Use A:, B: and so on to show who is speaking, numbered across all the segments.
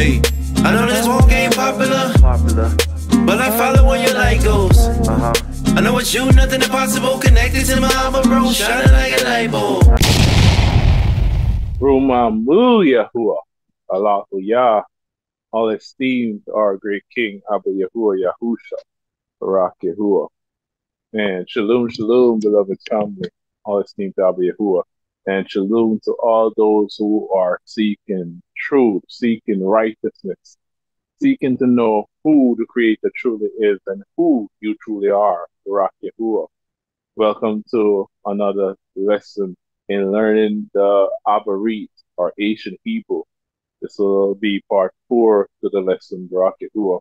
A: Hey, I know this won't game popular, but I follow where your light goes. I know it's you, nothing impossible. Connected to my alma, bro, shining like a light bulb.
B: Rumamu Yahuwah, Allahu Yah, all esteemed our great King, Abba Yahuwah Yahusha, Barak Yahuwah. And shalom, shalom, beloved family, all esteemed Abba Yahuwah. And shalom to all those who are seeking truth, seeking righteousness, seeking to know who the Creator truly is and who you truly are, Barak Yahuwah. Welcome to another lesson in learning the Abaryt, or Ancient Hebrew. This will be part 4 to the lesson, Barak Yahuwah.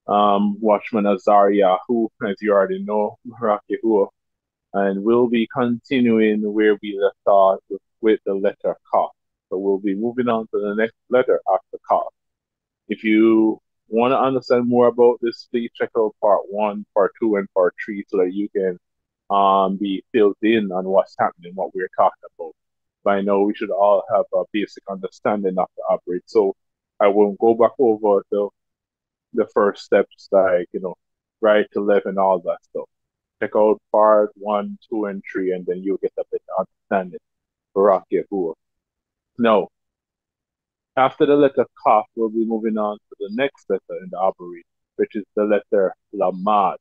B: Watchman Azariyahu, as you already know, Barak Yahuwah. And we'll be continuing where we left off with the letter Kaf. So we'll be moving on to the next letter after Kaf. If you want to understand more about this, please check out part 1, part 2, and part 3 so that you can be filled in on what's happening, what we're talking about. By now, we should all have a basic understanding of the Abaryt. So I won't go back over the first steps, like, right to left and all that stuff. Check out part 1, 2, and 3, and then you'll get a better understanding. Barak Yahuwah. Now, after the letter Kaf, we'll be moving on to the next letter in the Abaryt, which is the letter Lamad.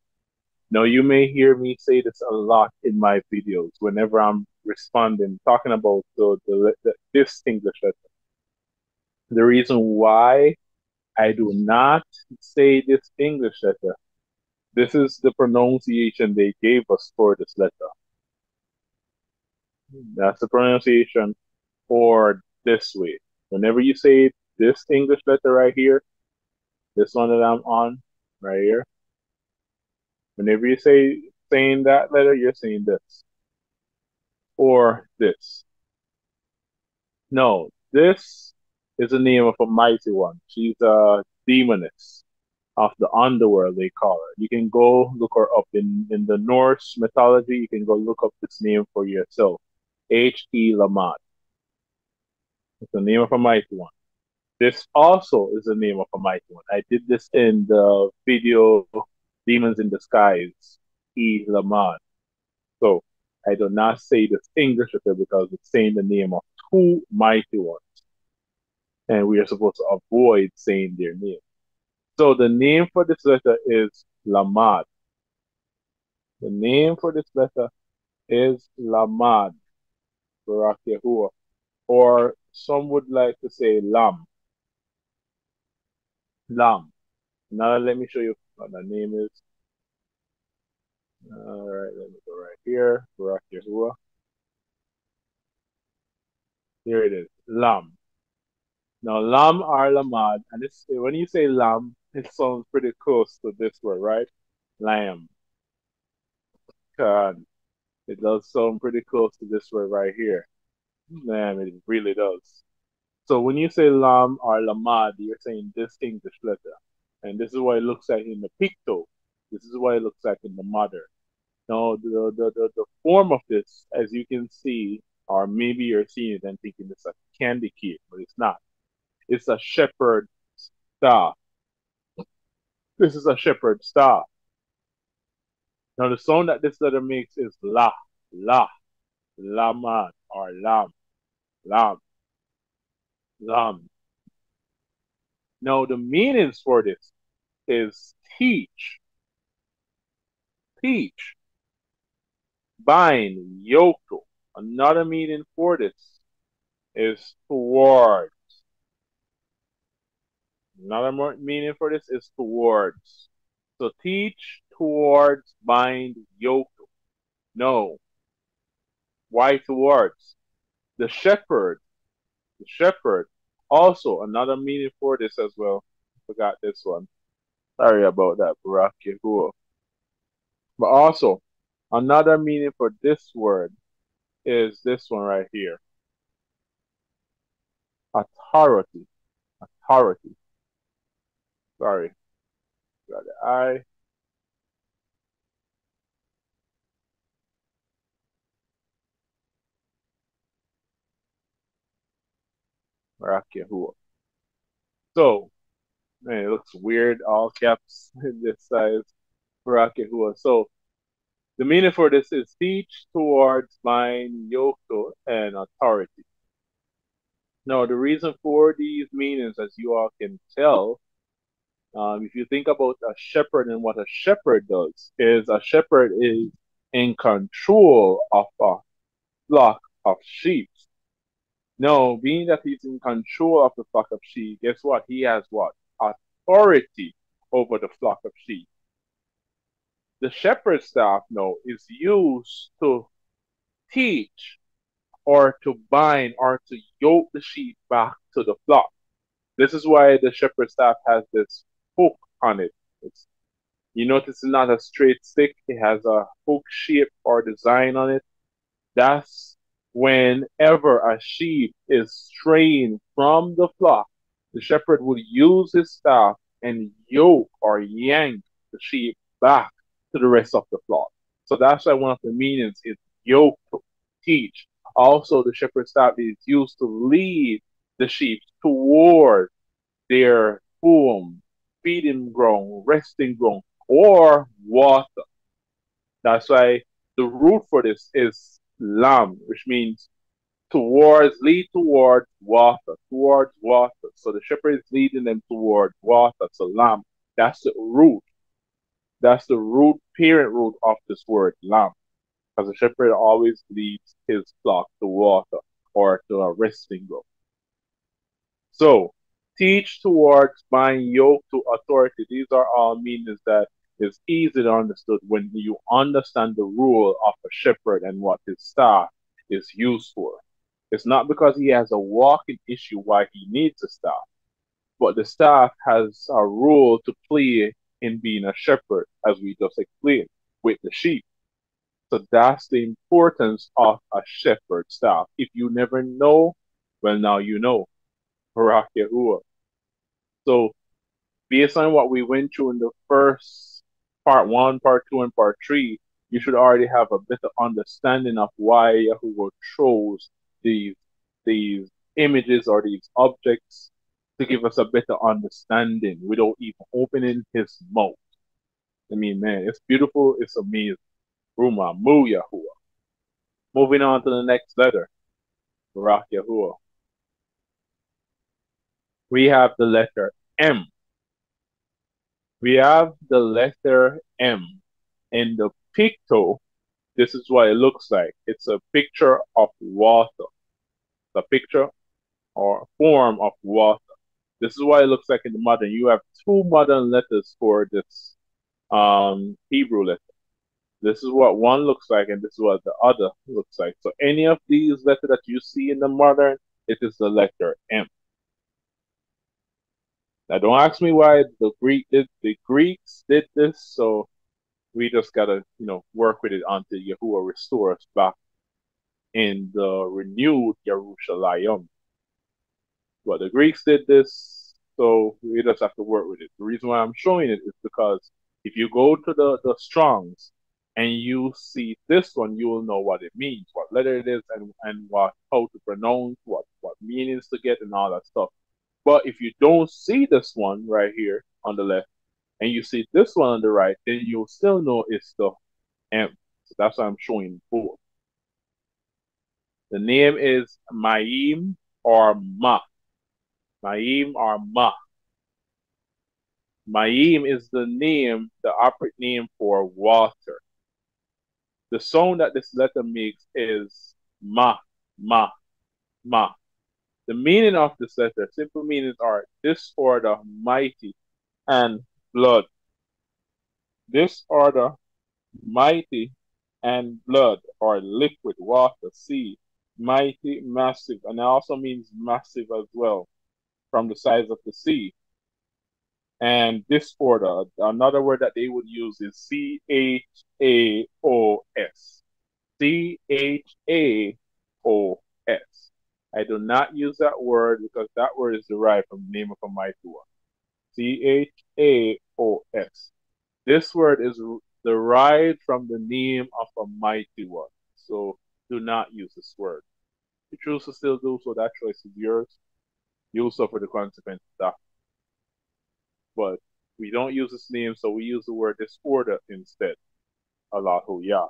B: Now, you may hear me say this a lot in my videos whenever I'm responding, talking about this English letter. The reason why I do not say this English letter, this is the pronunciation they gave us for this letter. That's the pronunciation for this way. Whenever you say this English letter right here, this one that I'm on right here, whenever you saying that letter, you're saying this or this. No, this is the name of a mighty one. She's a demoness of the underworld, they call her. You can go look her up in the Norse mythology. You can go look up this name for yourself. H.E. Lamad. It's the name of a mighty one. This also is the name of a mighty one. I did this in the video Demons in Disguise, E. Lamad. So I do not say this English letter because it's saying the name of two mighty ones. And we are supposed to avoid saying their name. So the name for this letter is Lamad. The name for this letter is Lamad, Barak Yahuwah. Or some would like to say Lam. Lam. Now let me show you what the name is. Alright, let me go right here. Barak Yahuwah. Here it is. Lam. Now Lam or Lamad, and this, when you say Lam, it sounds pretty close to this word, right? Lamb. God, it does sound pretty close to this word right here. Man, it really does. So when you say Lam or Lamad, you're saying this English letter. And this is what it looks like in the picto. This is what it looks like in the mother. Now, the form of this, as you can see, or maybe you're seeing it and thinking it's a candy cane, but it's not. It's a shepherd staff. This is a shepherd staff. Now, the sound that this letter makes is la, lamad, or lam, lam, lam. Now, the meanings for this is teach, bind, yoke. Another meaning for this is towards. Another meaning for this is towards. So teach, towards, bind, yoke. No. Why towards? The shepherd. Also, another meaning for this as well. Forgot this one. Sorry about that, Barak Yahuwah. But also, another meaning for this word is this one right here. Authority. Sorry. Got the I. Barak Yahuwah. So, man, it looks weird, all caps in this size. YAHUAH. So, the meaning for this is teach towards mind, yoke, and authority. Now, the reason for these meanings, as you all can tell, if you think about a shepherd and what a shepherd does, is a shepherd is in control of a flock of sheep. Now, being that he's in control of the flock of sheep, guess what? He has what? Authority over the flock of sheep. The shepherd staff now is used to teach or to bind or to yoke the sheep back to the flock. This is why the shepherd staff has this hook on it. You notice it's not a straight stick, it has a hook shape or design on it. That's whenever a sheep is straying from the flock, the shepherd would use his staff and yoke or yank the sheep back to the rest of the flock. So that's why one of the meanings is yoke to teach. Also, the shepherd's staff is used to lead the sheep toward their home, feeding ground, resting ground, or water. That's why the root for this is lam, which means lead towards water, towards water. So the shepherd is leading them towards water. So lam, that's the root. That's the root, parent root of this word lam. Because the shepherd always leads his flock to water or to a resting ground. So teach towards bind yoke to authority. These are all meanings that is easily understood when you understand the rule of a shepherd and what his staff is used for. It's not because he has a walking issue why he needs a staff, but the staff has a role to play in being a shepherd, as we just explained, with the sheep. So that's the importance of a shepherd staff. If you never know, well, now you know. YAHUAH. So based on what we went through in the first part one, part two, and part three, you should already have a better understanding of why YAHUAH chose these images or these objects to give us a better understanding without even opening his mouth. I mean, man, it's beautiful, it's amazing. Ruma Mu YAHUAH. Moving on to the next letter, YAHUAH. We have the letter M. We have the letter M. In the picto, this is what it looks like. It's a picture of water. The picture or form of water. This is what it looks like in the modern. You have two modern letters for this Hebrew letter. This is what one looks like, and this is what the other looks like. So any of these letters that you see in the modern, it is the letter M. Now don't ask me why the Greeks did this, so we just gotta, work with it until YAHUAH restores back in the renewed Yerushalayim. But the Greeks did this, so we just have to work with it. The reason why I'm showing it is because if you go to the Strongs and you see this one, you will know what it means, what letter it is, and how to pronounce, what meanings to get, and all that stuff. But if you don't see this one right here on the left, and you see this one on the right, then you'll still know it's the M. So that's why I'm showing both. The name is Maym or Ma. Maym or Ma. Maym is the Abaryt name for water. The sound that this letter makes is Ma, Ma, Ma. The meaning of this letter, simple meanings are disorder, mighty, and blood. Disorder, mighty, and blood, or liquid, water, sea, mighty, massive, and it also means massive as well, from the size of the sea. And disorder, another word that they would use is CHAOS. CHAOS. I do not use that word because that word is derived from the name of a mighty one. CHAOS. This word is derived from the name of a mighty one. So do not use this word. If you choose to still do so, that choice is yours. You'll suffer the consequences of that. but we don't use this name, so we use the word disorder instead. YAHUAH.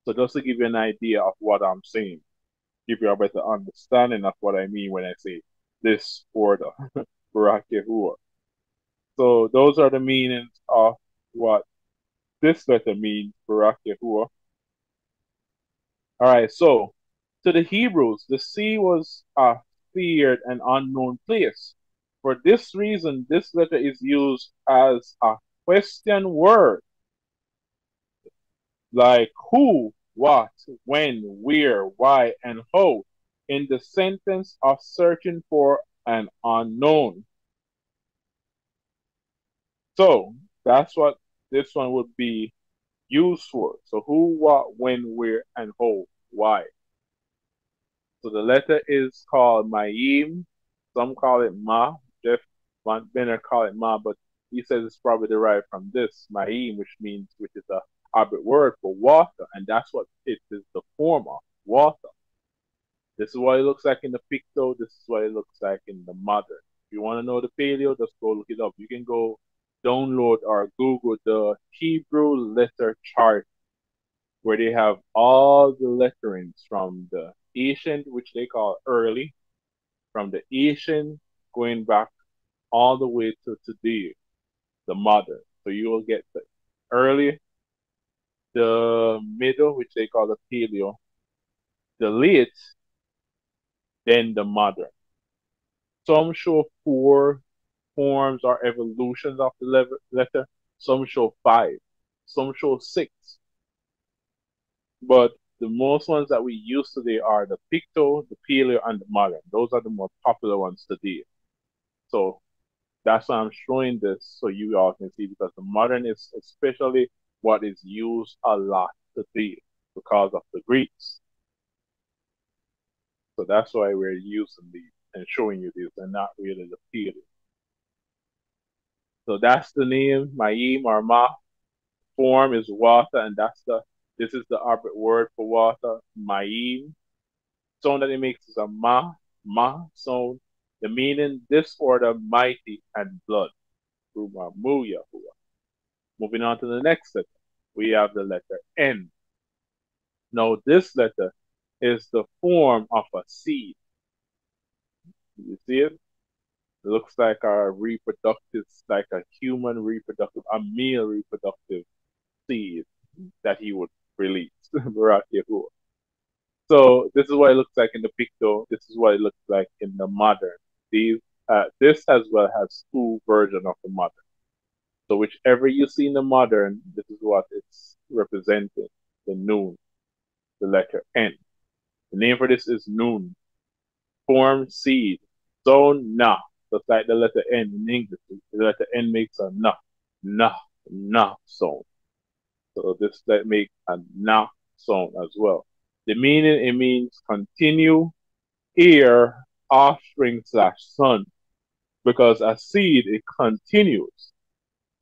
B: So just to give you an idea of what I'm saying, give you a better understanding of what I mean when I say disorder, YAHUAH. So those are the meanings of what this letter means, YAHUAH. All right, so to the Hebrews, the sea was a feared and unknown place. For this reason, this letter is used as a question word, like who, what, when, where, why, and how, in the sentence of searching for an unknown. So that's what this one would be used for. So who, what, when, where, and how, why. So the letter is called Maym. Some call it Ma. Jeff Van Benner call it Ma, but he says it's probably derived from this Maym, which is a Abaryt word for water, and that's what it is the form of water. This is what it looks like in the picto. This is what it looks like in the modern. If you want to know the paleo, just go look it up. You can go download or Google the Hebrew letter chart where they have all the letterings from the ancient, which they call early, from the ancient going back all the way to today, the modern. So you will get the early, the middle, which they call the paleo, the late, then the modern. Some show 4 forms or evolutions of the letter. Some show 5. Some show 6. But the most ones that we use today are the picto, the paleo, and the modern. Those are the more popular ones today. So that's why I'm showing this so you all can see, because the modern is especially what is used a lot today because of the Greeks. So that's why we're using these and showing you this and not really the paleo. So that's the name, Maym or Ma. Form is water, and this is the Abaryt word for water, Maym. Sound that it makes is a ma sound. The meaning, disorder, mighty, and blood. Moving on to the next letter, we have the letter N. Now, this letter is the form of a seed. You see it? It looks like a reproductive, like a human reproductive, a male reproductive seed that he would release. So this is what it looks like in the picto. This is what it looks like in the modern. This as well has 2 versions of the modern. So whichever you see in the modern, this is what it's representing. The noon, the letter N. The name for this is noon. Form seed. Sound na. Just like the letter N in English. The letter N makes a na sound. So this makes a na sound as well. The meaning, it means continue, heir, offspring / son. Because a seed, it continues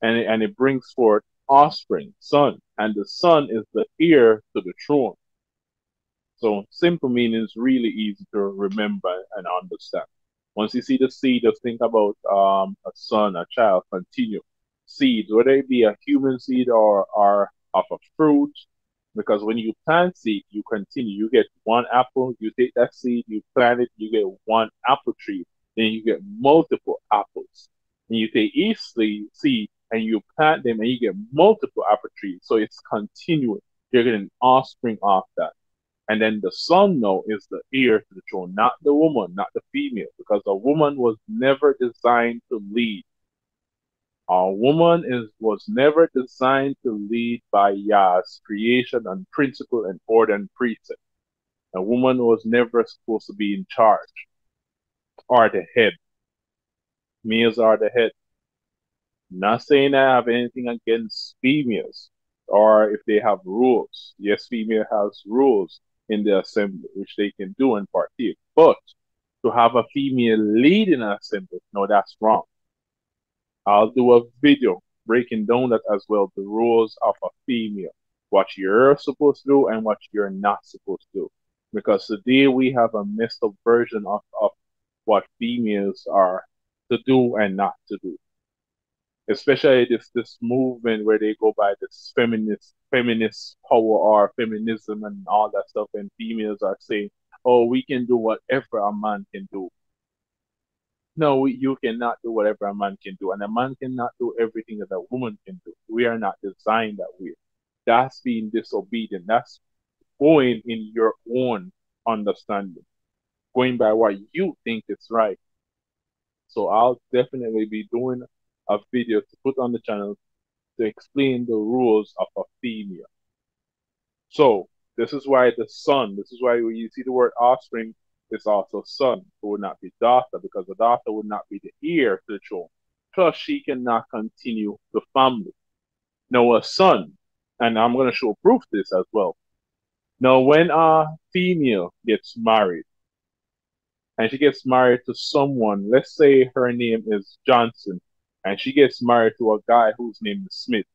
B: and it brings forth offspring, son. And the son is the heir to the throne. So simple meaning is really easy to remember and understand. Once you see the seed, just think about a son, a child, continue. Seeds, whether it be a human seed or of a fruit, because when you plant seed, you continue. You get 1 apple, you take that seed, you plant it, you get 1 apple tree. Then you get multiple apples. And you take each seed and you plant them and you get multiple apple trees. So it's continuing. You're getting offspring off that. And then the son now is the heir to the throne, not the woman, not the female, because a woman was never designed to lead. A woman was never designed to lead by Yah's creation and principle and order and precept. A woman was never supposed to be in charge or the head. Males are the head. Not saying I have anything against females or if they have rules. Yes, female has rules in the assembly, which they can do and partake. But to have a female lead in an assembly, no, that's wrong. I'll do a video breaking down that as well, the rules of a female, what you're supposed to do and what you're not supposed to do. Because today we have a messed up version of what females are to do and not to do. especially this movement where they go by this feminist power or feminism and all that stuff, and females are saying, "Oh, we can do whatever a man can do." No, you cannot do whatever a man can do, and a man cannot do everything that a woman can do. We are not designed that way. That's being disobedient. That's going in your own understanding, going by what you think is right. So I'll definitely be doing a video to put on the channel to explain the rules of a female. So this is why the son, this is why when you see the word offspring, it's also son. It would not be daughter, because the daughter would not be the heir to the throne. Plus, she cannot continue the family. Now, a son, and I'm going to show proof this as well. Now, when a female gets married, and she gets married to someone, let's say her name is Johnson, and she gets married to a guy whose name is Smith.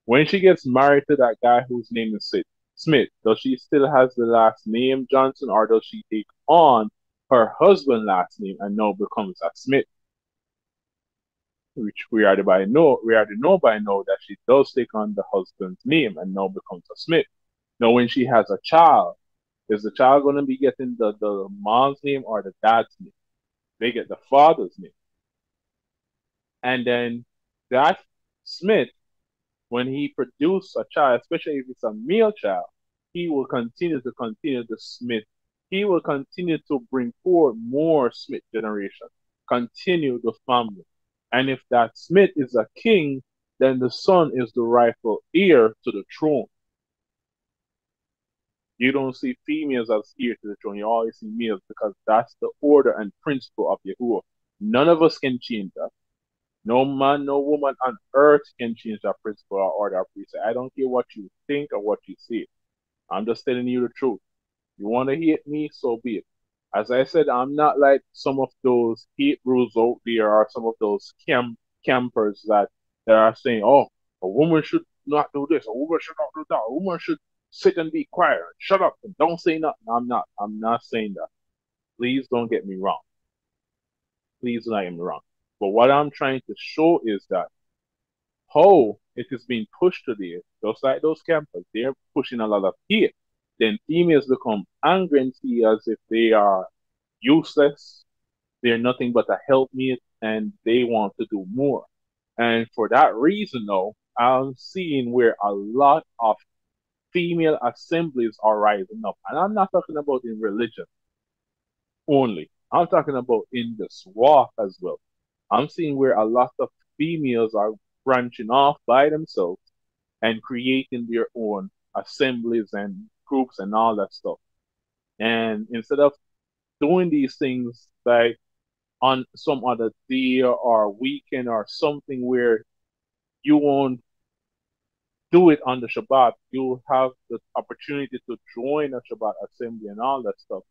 B: When she gets married to that guy whose name is Smith, does she still has the last name Johnson, or does she take on her husband's last name and now becomes a Smith? Which we already know by now that she does take on the husband's name and now becomes a Smith. Now, when she has a child, is the child going to be getting the mom's name or the dad's name? They get the father's name. And then that Smith, when he produces a child, especially if it's a male child, he will continue the Smith. He will continue to bring forth more Smith generation, continue the family. And if that Smith is a king, then the son is the rightful heir to the throne. You don't see females as heir to the throne. You always see males, because that's the order and principle of Yahuwah. None of us can change that. No man, no woman on earth can change that principle or order or precept. I don't care what you think or what you say. I'm just telling you the truth. You want to hate me, so be it. As I said, I'm not like some of those hate rules out there, or some of those campers that are saying, "Oh, a woman should not do this, a woman should not do that, a woman should sit and be quiet, and shut up, and don't say nothing." I'm not saying that. Please don't get me wrong. Please don't get me wrong. But what I'm trying to show is that how it is being pushed today, just like those campers, they're pushing a lot of hate. Then females become angry and see as if they are useless, they're nothing but a helpmate, and they want to do more. And for that reason, though, I'm seeing where a lot of female assemblies are rising up. And I'm not talking about in religion only. I'm talking about in this walk as well. I'm seeing where a lot of females are branching off by themselves and creating their own assemblies and groups and all that stuff. And instead of doing these things like on some other day or weekend or something where you won't do it on the Shabbat, you have the opportunity to join a Shabbat assembly and all that stuff.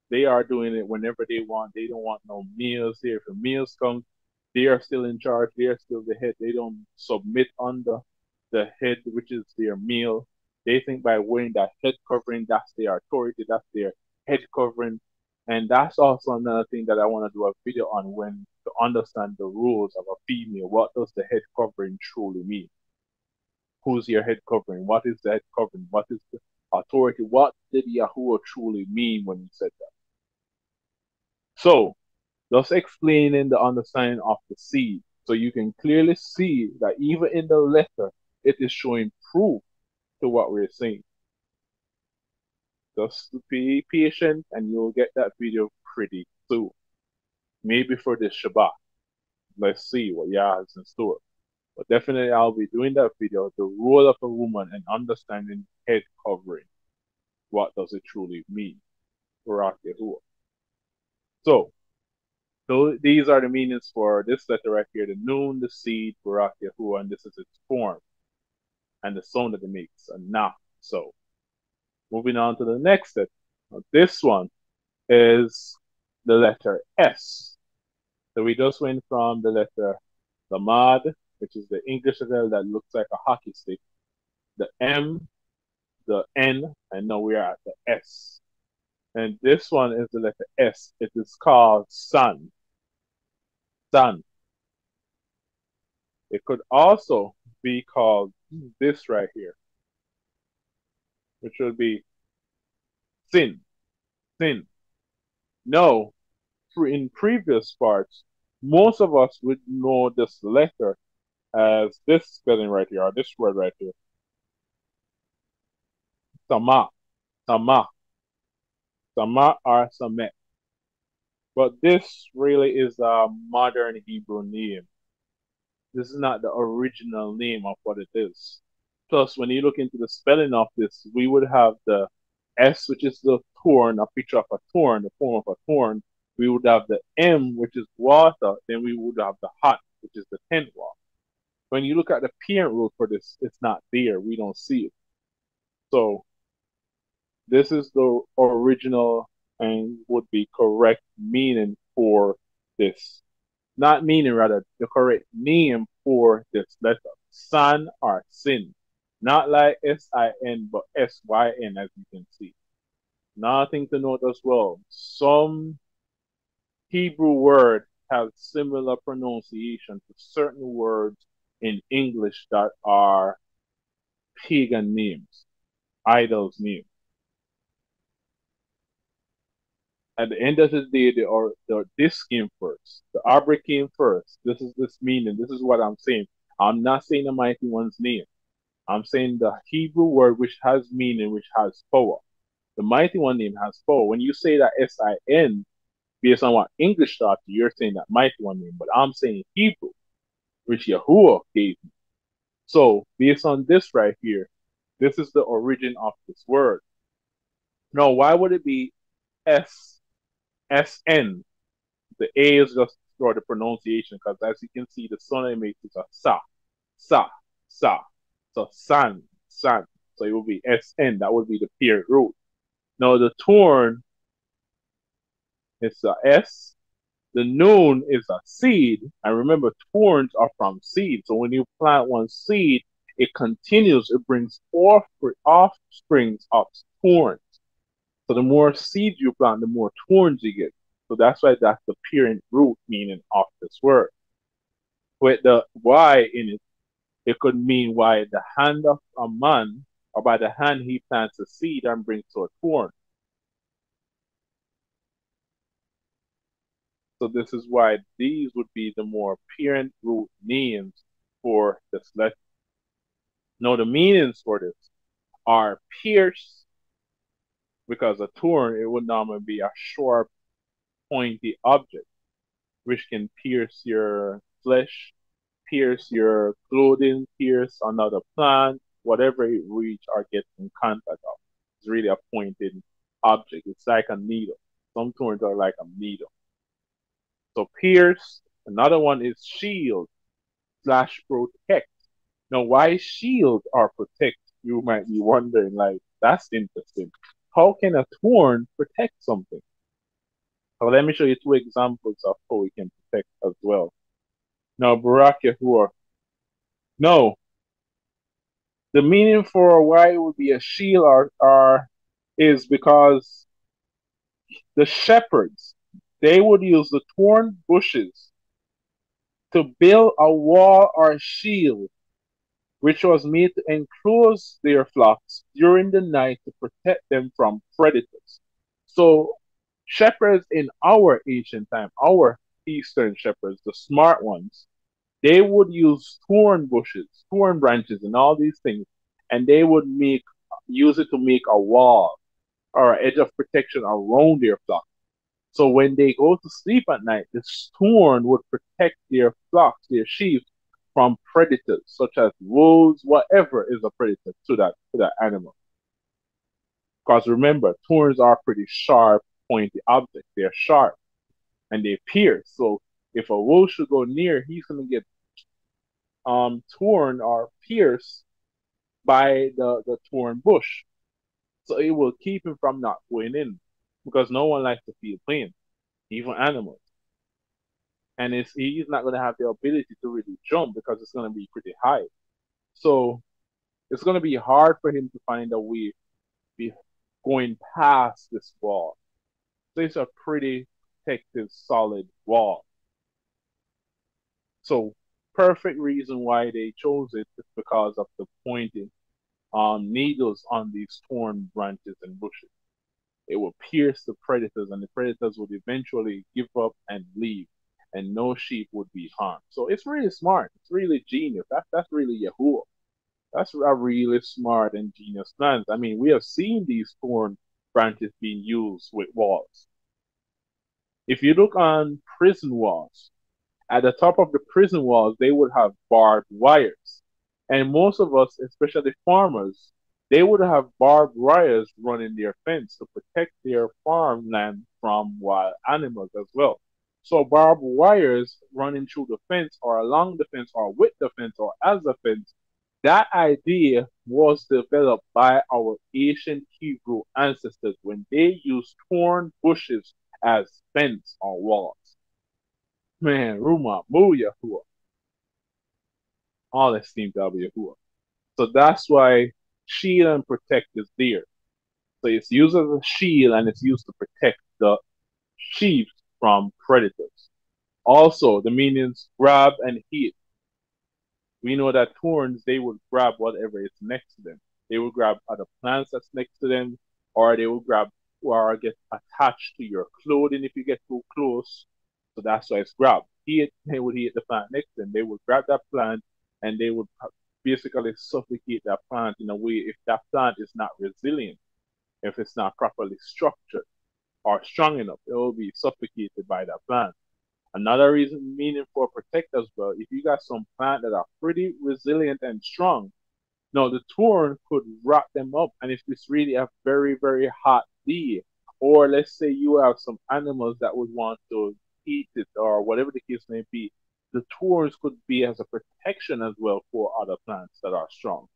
B: They are doing it whenever they want. They don't want no meals there. If the meals come, they are still in charge. They are still the head. They don't submit under the head, which is their meal. They think by wearing that head covering, that's their authority, that's their head covering. And that's also another thing that I want to do a video on, when to understand the rules of a female. What does the head covering truly mean? Who's your head covering? What is the head covering? What is the authority? What did Yahuwah truly mean when he said that? So, just explaining the understanding of the seed, so you can clearly see that even in the letter, it is showing proof to what we're saying. Just be patient and you'll get that video pretty soon. Maybe for this Shabbat. Let's see what Yah has in store. But definitely I'll be doing that video, the role of a woman and understanding head covering. What does it truly mean? Barak Yahuwah. So these are the meanings for this letter right here: the noon, the seed, Barak Yahuwah, and this is its form. And the sound that it makes, a nah. So moving on to the next letter. Now, this one is the letter S. So we just went from the letter Lamad, which is the English letter that looks like a hockey stick, the M, the N, and now we are at the S. And this one is the letter S. It is called sun. Sun. It could also be called this right here, which would be sin, sin. No, in previous parts, most of us would know this letter as this spelling right here, or this word right here, sama, sama, sama or samech. But this really is a modern Hebrew name. This is not the original name of what it is. Plus, when you look into the spelling of this, we would have the S, which is the thorn, a picture of a thorn, the form of a thorn. We would have the M, which is water. Then we would have the hot, which is the tent wall. When you look at the parent root for this, it's not there. We don't see it. So this is the original and would be correct meaning for this. Not meaning, rather, the correct name for this letter. San or sin. Not like S-I-N, but S-Y-N, as you can see. Nothing to note as well. Some Hebrew word have similar pronunciation to certain words in English that are pagan names, idols' names. At the end of the day, this came first. The Abaryt came first. This is this meaning. This is what I'm saying. I'm not saying the mighty one's name. I'm saying the Hebrew word which has meaning, which has power. The mighty one name has power. When you say that S-I-N, based on what English taught you, you're saying that mighty one name. But I'm saying Hebrew, which Yahuwah gave me. So based on this right here, this is the origin of this word. Now, why would it be S-S-N? The A is just for the pronunciation, because as you can see, the son makes is a sa, sa, sa. So san, san. So it would be SN. That would be the parent root. Now the thorn is a S. The noon is a seed. And remember, thorns are from seed. So when you plant one seed, it continues. It brings offsprings of thorns. So the more seeds you plant, the more thorns you get. So that's why that's the parent root meaning of this word. With the Y in it, it could mean why the hand of a man, or by the hand he plants a seed and brings forth corn. So this is why these would be the more parent root names for this letter. Now the meanings for this are pierce, because a thorn, it would normally be a sharp, pointy object, which can pierce your flesh, pierce your clothing, pierce another plant, whatever it reach or gets in contact of. It's really a pointed object. It's like a needle. Some thorns are like a needle. So pierce. Another one is shield slash protect. Now, why shield or protect? You might be wondering, like, that's interesting. How can a thorn protect something? So let me show you two examples of how we can protect as well. Now, Barak Yahuwah. No, the meaning for why it would be a shield is because the shepherds, they would use the thorn bushes to build a wall or shield, which was made to enclose their flocks during the night to protect them from predators. So shepherds in our ancient time, our eastern shepherds, the smart ones, they would use thorn bushes, thorn branches, and all these things, and they would use it to make a wall or an edge of protection around their flock. So when they go to sleep at night, this thorn would protect their flocks, their sheep, from predators such as wolves, whatever is a predator to that animal. Because remember, thorns are pretty sharp, pointy objects. They're sharp and they pierce. So if a wolf should go near, he's gonna get torn or pierced by the thorn bush. So it will keep him from not going in, because no one likes to feel pain, even animals. And he's not going to have the ability to really jump because it's going to be pretty high. So it's going to be hard for him to find a way be going past this wall. So it's a pretty protective, solid wall. So perfect reason why they chose it is because of the pointing needles on these torn branches and bushes. It will pierce the predators, and the predators would eventually give up and leave, and no sheep would be harmed. So it's really smart. It's really genius. That's really Yahuwah. That's a really smart and genius plans. I mean, we have seen these torn branches being used with walls. If you look on prison walls, at the top of the prison walls, they would have barbed wires. And most of us, especially farmers, they would have barbed wires running their fence to protect their farmland from wild animals as well. So barbed wires running through the fence or along the fence or with the fence or as a fence, that idea was developed by our ancient Hebrew ancestors when they used torn bushes as fence or walls. Man, Ruma, Mu Yahuwah. All esteemed of Yahuwah. So that's why shield and protect is there. So it's used as a shield and it's used to protect the sheep from predators. Also, the meanings grab and hit. We know that thorns, they would grab whatever is next to them. They would grab other plants that's next to them, or they would grab or get attached to your clothing if you get too close. So that's why it's grab. They would hit the plant next to them. They would grab that plant and they would basically suffocate that plant in a way if that plant is not resilient, if it's not properly structured or strong enough, it will be suffocated by that plant. Another reason meaning for protect as well, if you got some plant that are pretty resilient and strong, now the thorn could wrap them up. And if it's really a very, very hot day, or let's say you have some animals that would want to eat it or whatever the case may be, the thorns could be as a protection as well for other plants that are strong.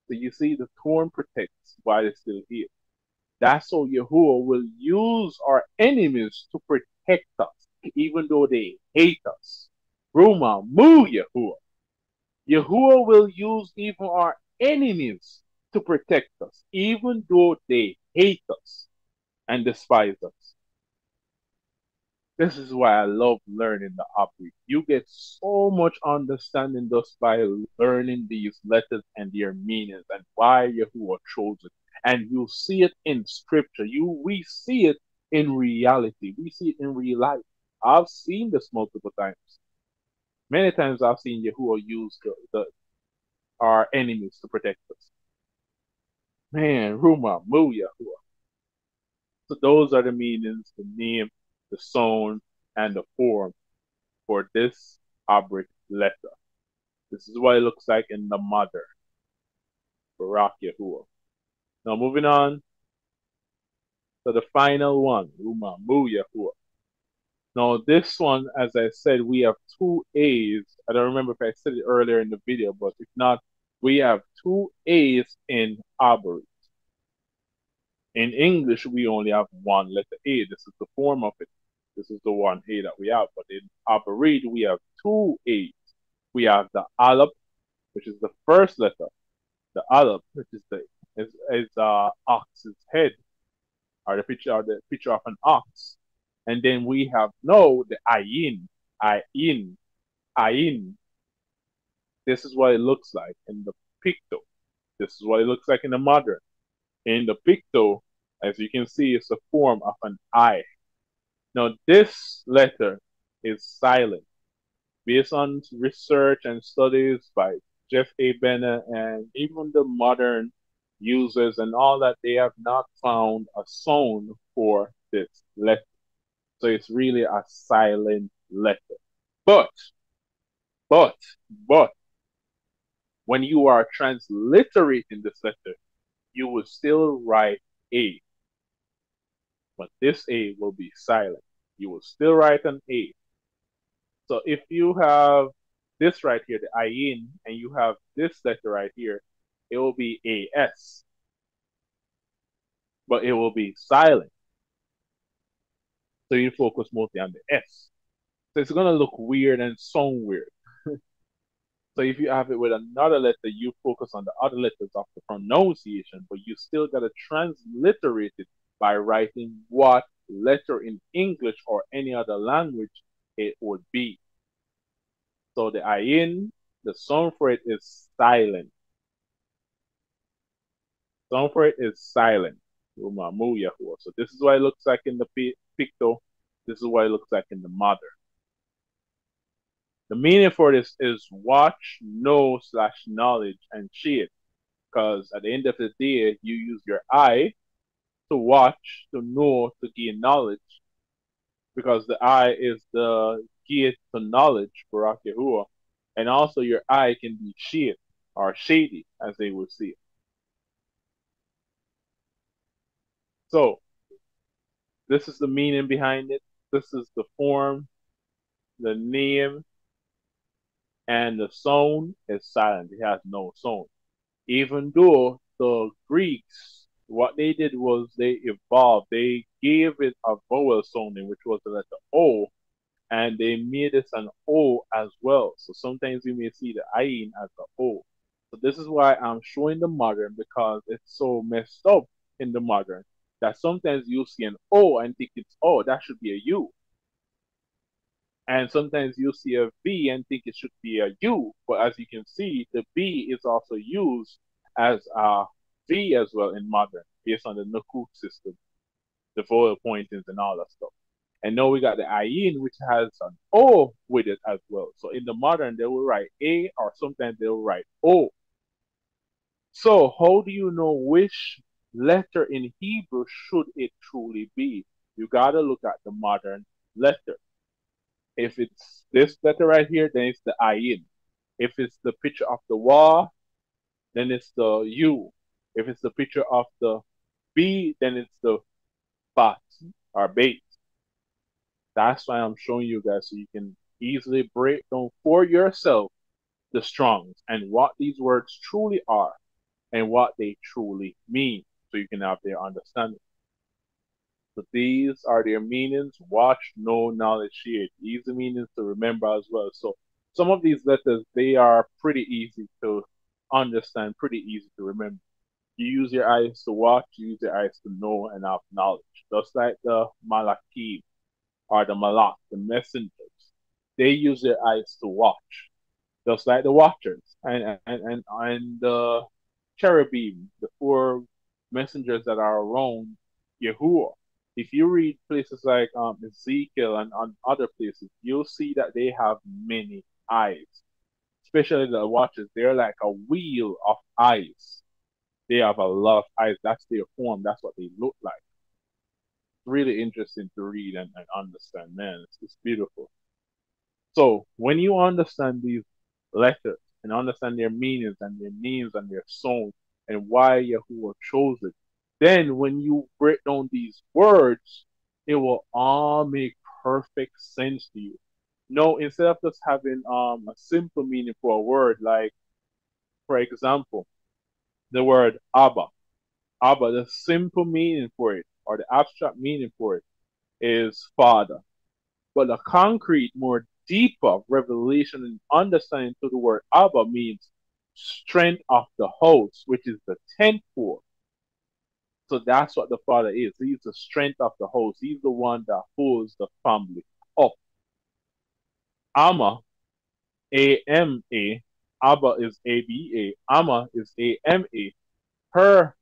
B: So you see, the thorn protects while it's still here. That's how Yahuwah will use our enemies to protect us, even though they hate us. Ruma, Mu Yahuwah. Yahuwah will use even our enemies to protect us, even though they hate us and despise us. This is why I love learning the Abaryt. You get so much understanding just by learning these letters and their meanings and why Yahuwah chose it. And you see it in scripture. We see it in reality. We see it in real life. I've seen this multiple times. Many times I've seen Yahuwah use our enemies to protect us. Man, Ruma, Mu Yahuwah. So those are the meanings, the name, the sound, and the form for this Abaryt letter. This is what it looks like in the mother. Barak Yahuwah. Now moving on to the final one, Ruma, Mu Yahuwah. Now this one, as I said, we have two A's. I don't remember if I said it earlier in the video, but if not, we have two A's in Abaryt. In English, we only have one letter A. This is the form of it. This is the one A that we have. But in Abaryt, we have two A's. We have the Aleph, which is the first letter. The Aleph, which is ox's head, or the picture of an ox. And then we have now the Ayin. Ayin. This is what it looks like in the picto. This is what it looks like in the modern. In the picto, as you can see, it's the form of an I. Now, this letter is silent. Based on research and studies by Jeff A. Bennett and even the modern users and all that, they have not found a sound for this letter. So it's really a silent letter. But, when you are transliterating this letter, you will still write A. But this A will be silent. You will still write an A. So if you have this right here, the Ayin, and you have this letter right here, it will be AS. But it will be silent. So you focus mostly on the S. So it's going to look weird and sound weird. So if you have it with another letter, you focus on the other letters of the pronunciation, but you still got to transliterate it by writing what letter in English or any other language it would be. So the Ayin, the sound for it is silent. Sound for it is silent. Yahuwah. So this is what it looks like in the picto. This is what it looks like in the modern. The meaning for this is watch, know, slash knowledge, and shade. Because at the end of the day, you use your eye to watch, to know, to gain knowledge. Because the eye is the gate to knowledge, Barak Yahuwah. And also your eye can be shade or shady, as they would say. So this is the meaning behind it. This is the form, the name, and the sound is silent. It has no sound. Even though the Greeks, what they did was they evolved. They gave it a vowel sounding, which was the letter O, and they made this an O as well. So sometimes you may see the Ayin as the O. So this is why I'm showing the modern, because it's so messed up in the modern that sometimes you see an O and think it's O, that should be a U. And sometimes you see a V and think it should be a U, but as you can see, the B is also used as a V as well in modern, based on the Nukuk system, the vowel pointings and all that stuff. And now we got the Ayin, which has an O with it as well. So in the modern, they will write A, or sometimes they will write O. So how do you know which letter in Hebrew should it truly be? You gotta look at the modern letter. If it's this letter right here, then it's the Ayin. If it's the picture of the Wa, then it's the U. If it's the picture of the B, then it's the Bat or Bait. That's why I'm showing you guys so you can easily break down for yourself the strongs and what these words truly are and what they truly mean, so you can have their understanding. So these are their meanings. Watch, know, knowledge, share. Easy meanings to remember as well. So some of these letters, they are pretty easy to understand, pretty easy to remember. You use your eyes to watch, you use your eyes to know and have knowledge. Just like the Malakim or the Malak, the messengers. They use their eyes to watch. Just like the watchers and the cherubim, the four messengers that are around Yahuwah. If you read places like Ezekiel and on other places, you'll see that they have many eyes. Especially the watchers, they're like a wheel of eyes. They have a lot of eyes. That's their form. That's what they look like. It's really interesting to read and understand, man. It's beautiful. So when you understand these letters and understand their meanings and their names and their songs and why Yahuwah chose it, then when you break down these words, it will all make perfect sense to you. No, instead of just having a simple meaning for a word, like for example, the word Abba. Abba, the simple meaning for it, or the abstract meaning for it, is father. But the concrete, more deeper revelation and understanding to the word Abba means strength of the house, which is the tenth floor. So that's what the father is. He's the strength of the house. He's the one that holds the family up. Amma, A-M-A. Abba is A-B-A. Amma is A-M-A. Her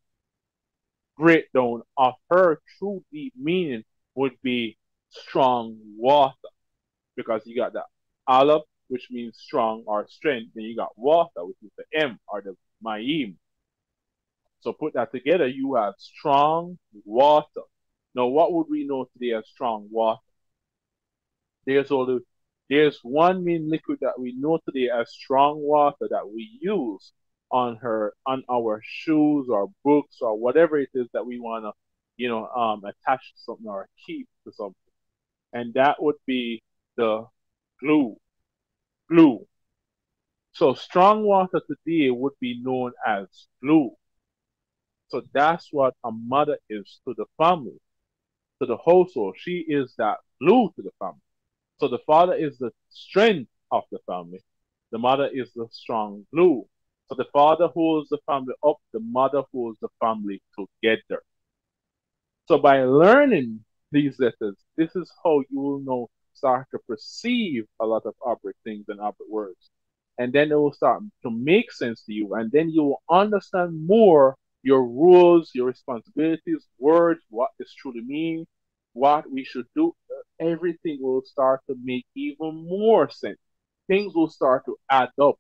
B: breakdown of her true deep meaning would be strong water, because you got the Aleph, which means strong or strength, then you got water, which is the M or the Maym. So put that together, you have strong water. Now, what would we know today as strong water? There's one main liquid that we know today as strong water that we use on our shoes or books or whatever it is that we wanna, attach to something or keep to something. And that would be the glue. Glue. So strong water today would be known as glue. So that's what a mother is to the family, to the household. She is that glue to the family. So the father is the strength of the family. The mother is the strong glue. So the father holds the family up, the mother holds the family together. So by learning these letters, this is how you will know start to perceive a lot of Abaryt things and Abaryt words. And then it will start to make sense to you. And then you will understand more your rules, your responsibilities, words, what this truly means, what we should do. Everything will start to make even more sense. Things will start to add up,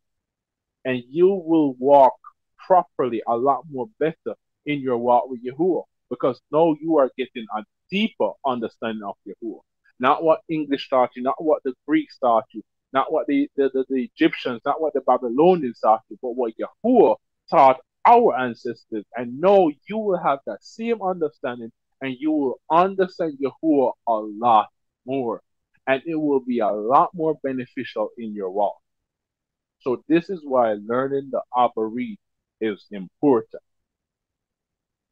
B: and you will walk properly a lot more better in your walk with Yahuwah, because now you are getting a deeper understanding of Yahuwah. Not what English taught you, not what the Greeks taught you, not what the Egyptians, not what the Babylonians taught you, but what Yahuwah taught our ancestors. And now you will have that same understanding, and you will understand Yahuwah a lot more. And it will be a lot more beneficial in your walk. So this is why learning the Abaryt is important.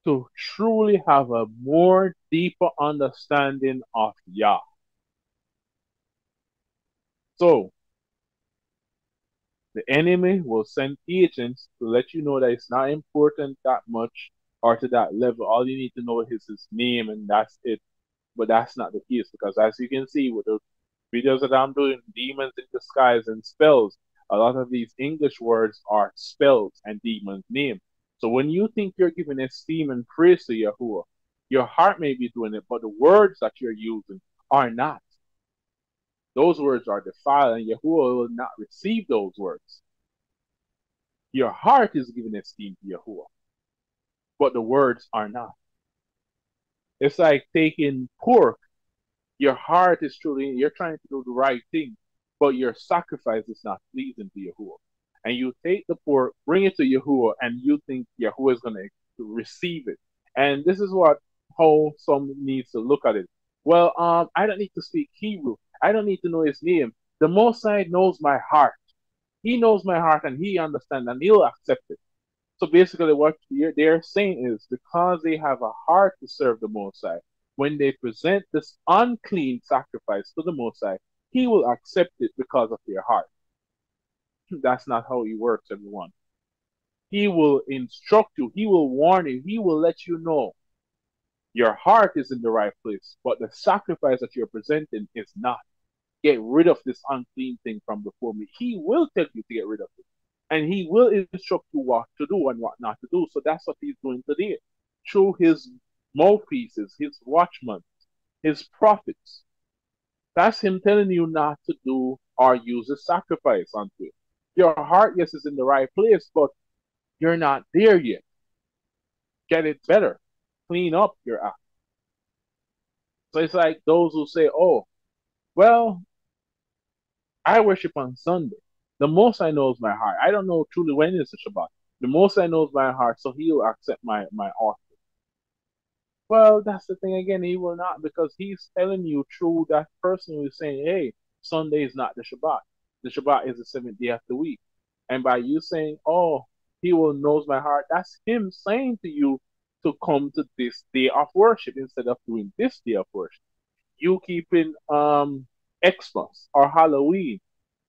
B: To truly have a more deeper understanding of Yah. So the enemy will send agents to let you know that it's not important that much or to that level. All you need to know is his name, and that's it. But that's not the case, because as you can see with the videos that I'm doing, demons in disguise and spells, a lot of these English words are spells and demons' names. So when you think you're giving esteem and praise to Yahuwah, your heart may be doing it, but the words that you're using are not. Those words are defiled, and Yahuwah will not receive those words. Your heart is giving esteem to Yahuwah, but the words are not. It's like taking pork. Your heart is truly, you're trying to do the right thing, but your sacrifice is not pleasing to Yahuwah. And you take the pork, bring it to Yahuwah, and you think Yahuwah is going to receive it. And this is how some needs to look at it. Well, I don't need to speak Hebrew. I don't need to know his name. The Most High knows my heart. He knows my heart, and he understands, and he'll accept it. So basically what they're saying is, because they have a heart to serve the Most High, when they present this unclean sacrifice to the Most High, he will accept it because of their heart. That's not how he works, everyone. He will instruct you. He will warn you. He will let you know your heart is in the right place, but the sacrifice that you're presenting is not. Get rid of this unclean thing from before me. He will tell you to get rid of it. And he will instruct you what to do and what not to do. So that's what he's doing today. Through his mouthpieces, his watchmen, his prophets. That's him telling you not to do or use a sacrifice unto it. Your heart, yes, is in the right place, but you're not there yet. Get it better. Clean up your act. So it's like those who say, oh, well, I worship on Sunday. The Most High knows my heart. I don't know truly when is the Shabbat. The Most High knows my heart, so he will accept my offering. Well, that's the thing again. He will not, because he's telling you through that person who is saying, hey, Sunday is not the Shabbat. The Shabbat is the seventh day of the week. And by you saying, oh, he will knows my heart, that's him saying to you to come to this day of worship instead of doing this day of worship. You keeping Xmas or Halloween.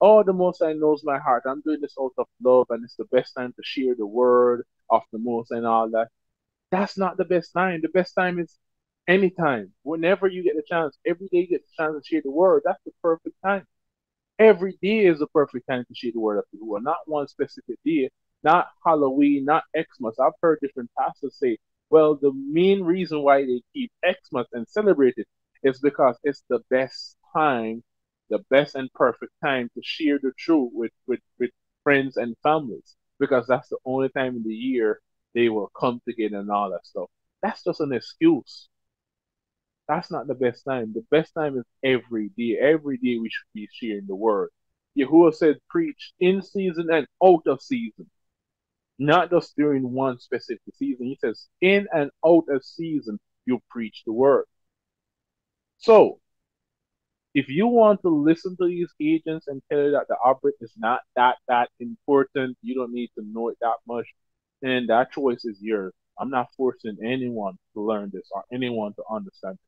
B: Oh, the Most High knows my heart. I'm doing this out of love, and it's the best time to share the word of the Most and all that. That's not the best time. The best time is anytime. Whenever you get the chance, every day you get the chance to share the word. That's the perfect time. Every day is the perfect time to share the word of Yahuwah. Not one specific day, not Halloween, not Xmas. I've heard different pastors say, well, the main reason why they keep Xmas and celebrate it is because it's the best time, the best and perfect time to share the truth with friends and families, because that's the only time in the year they will come together and all that stuff. That's just an excuse. That's not the best time. The best time is every day. Every day we should be sharing the word. Yahuwah said, preach in season and out of season. Not just during one specific season. He says, in and out of season, you preach the word. So, if you want to listen to these agents and tell you that the Abaryt is not that important, you don't need to know it that much, then that choice is yours. I'm not forcing anyone to learn this or anyone to understand it.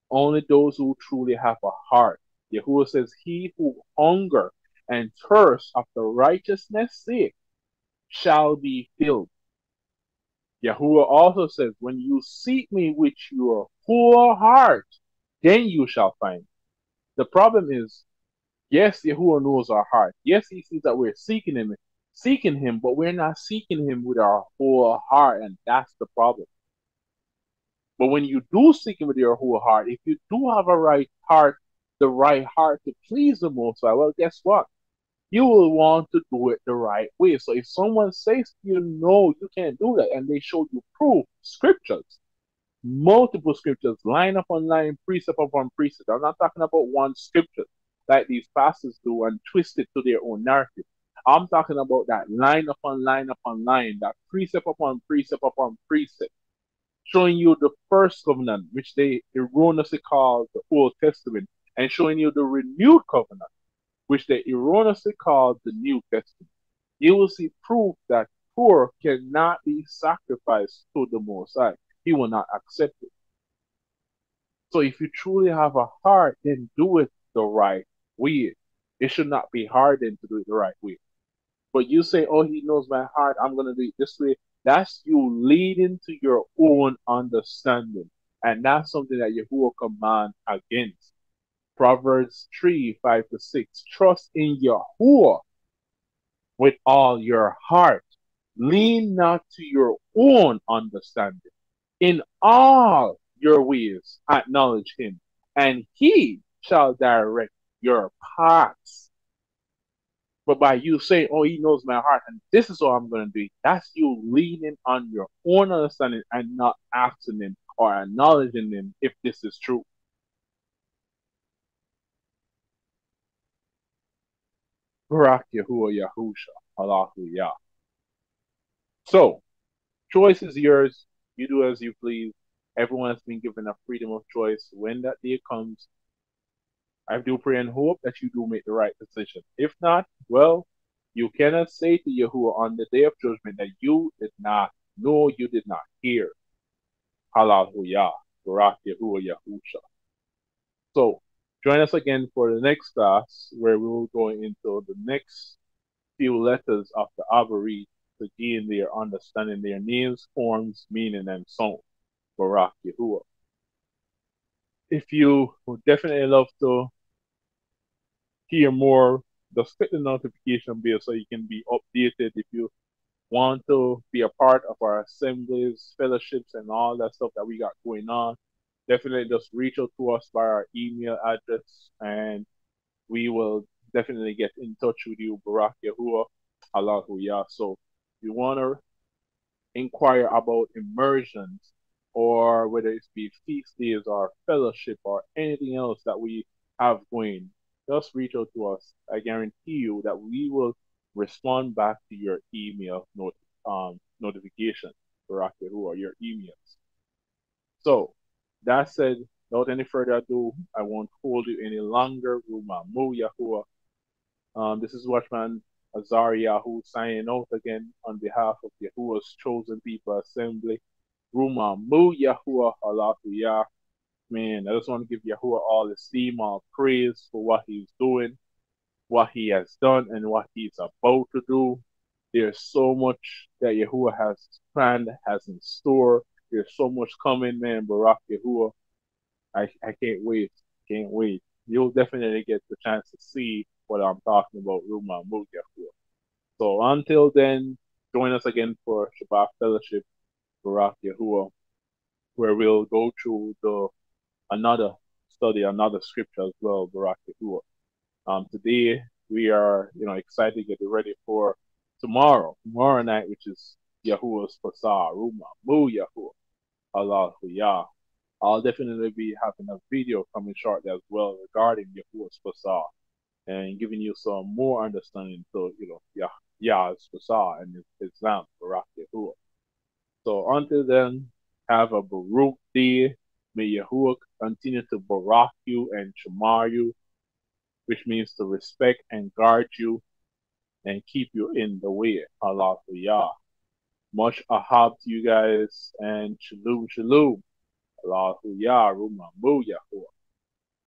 B: Only those who truly have a heart. Yahuwah says, he who hunger and thirst after righteousness' sake shall be filled. Yahuwah also says, when you seek me with your whole heart, then you shall find me. The problem is, yes, Yahuwah knows our heart. Yes, he sees that we're seeking him, but we're not seeking him with our whole heart, and that's the problem. But when you do seek him with your whole heart, if you do have a right heart, the right heart to please the Most High, well, guess what? You will want to do it the right way. So if someone says to you, no, you can't do that, and they show you proof, scriptures, multiple scriptures, line upon line, precept upon precept. I'm not talking about one scripture like these pastors do and twist it to their own narrative. I'm talking about that line upon line upon line, that precept upon precept upon precept, showing you the first covenant, which they erroneously call the Old Testament, and showing you the renewed covenant, which they erroneously call the New Testament. You will see proof that poor cannot be sacrificed to the Most High. He will not accept it. So if you truly have a heart, then do it the right way. It should not be hard then to do it the right way. But you say, oh, he knows my heart, I'm going to do it this way. That's you leading to your own understanding. And that's something that Yahuwah commands against. Proverbs 3:5-6. Trust in Yahuwah with all your heart. Lean not to your own understanding. In all your ways acknowledge him, and he shall direct your paths. But by you saying, oh, he knows my heart, and this is what I'm going to do, that's you leaning on your own understanding and not asking him or acknowledging him if this is true. Barak Yahuwah Yahusha, Hallelujah. So, choice is yours. You do as you please. Everyone has been given a freedom of choice. When that day comes, I do pray and hope that you do make the right decision. If not, well, you cannot say to Yahuwah on the day of judgment that you did not know, you did not hear. Hallelujah. Barak Yahuwah Yahusha. So, join us again for the next class where we will go into the next few letters of the Abaryt to gain their understanding, their names, forms, meaning, and sound. Barak Yahuwah. If you would definitely love to hear more, just click the notification bell so you can be updated. If you want to be a part of our assemblies, fellowships, and all that stuff that we got going on, definitely just reach out to us by our email address and we will definitely get in touch with you. Barak Yahuwah, Hallelujah. So if you want to inquire about immersions or whether it be feast days or fellowship or anything else that we have going, just reach out to us. I guarantee you that we will respond back to your email notification, Barak Yahuwah, your emails. So, that said, without any further ado, I won't hold you any longer. Rumamu Yahuwah. This is Watchman Azariah signing out again on behalf of Yahuwah's chosen people assembly. Rumamu Yahuwah, Hallelujah. Man, I just want to give Yahuwah all esteem, all praise for what he's doing, what he has done, and what he's about to do. There's so much that Yahuwah has planned, has in store. There's so much coming, man. Barak Yahuwah. I can't wait. Can't wait. You'll definitely get the chance to see what I'm talking about, Ruma Yahuwah. So until then, join us again for Shabbat Fellowship, Barak Yahuwah, where we'll go through another study, another scripture as well, Barak Yahuwah. Today we are, excited to get ready for tomorrow night, which is Yahuwah's Pasar, Ruma Yahuwah. Hallelujah. I'll definitely be having a video coming shortly as well regarding Yahuwah's Pasar and giving you some more understanding to, YAHUAH'S Pasar and his Islam, Barak Yahuwah. So until then, have a Baruch day. May Yahuwah continue to Barak you and Shamar you, which means to respect and guard you and keep you in the way. Hallelujah. Much ahab to you guys and shalom, shalom. Hallelujah. Rumamu Yahuwah.